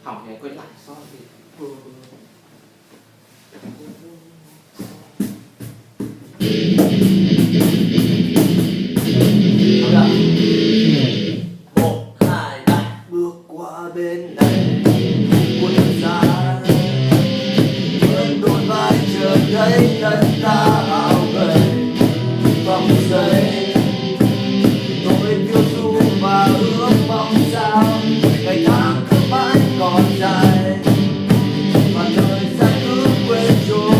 hỏng thì quay lại so thì một hai ba bước qua bên này của thời gian, vẫn đôi vai chờ thấy thân ta áo gầy vòng giây. Tôi phiêu du và ước mong sao ngày tháng cứ mãi còn dài và thời gian cứ quên trôi.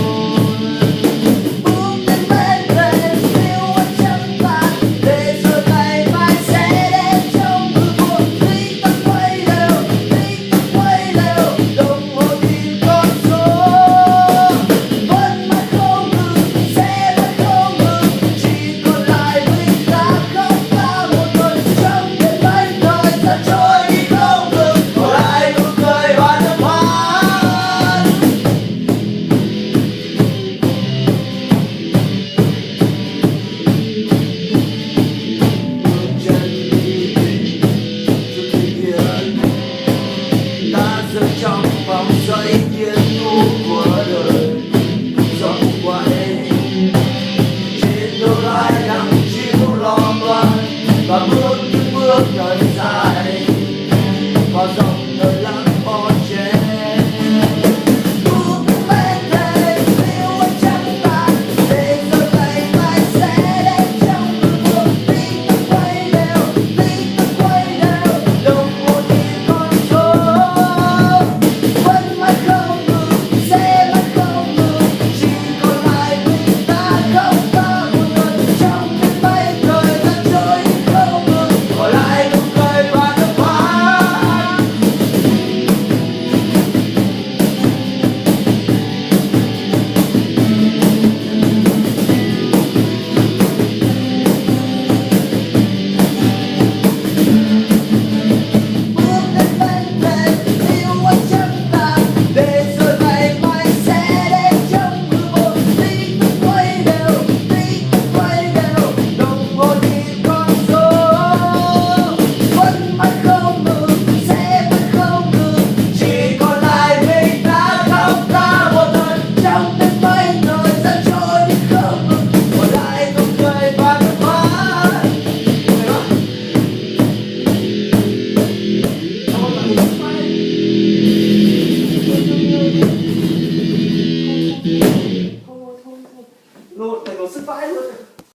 Bước đến bên thềm siêu ánh trăng vàng để rồi ngày mai sẽ đến trong mưa buồn. Khi ta quay lều, đồng hồ tìm con số vẫn mãi không ngừng, sẽ vẫn không ngừng, chỉ còn lại mình ta không ta một người trong đêm mấy thời gian trôi đi không ngừng, còn lại nụ cười và nước mắt. Bước chân đi trước khi hiện ta rơi trong vòng xoay thiên thu của đời. Gió quay trên đôi vai nặng chịu lo toan và bước những bước đời dài vào dòng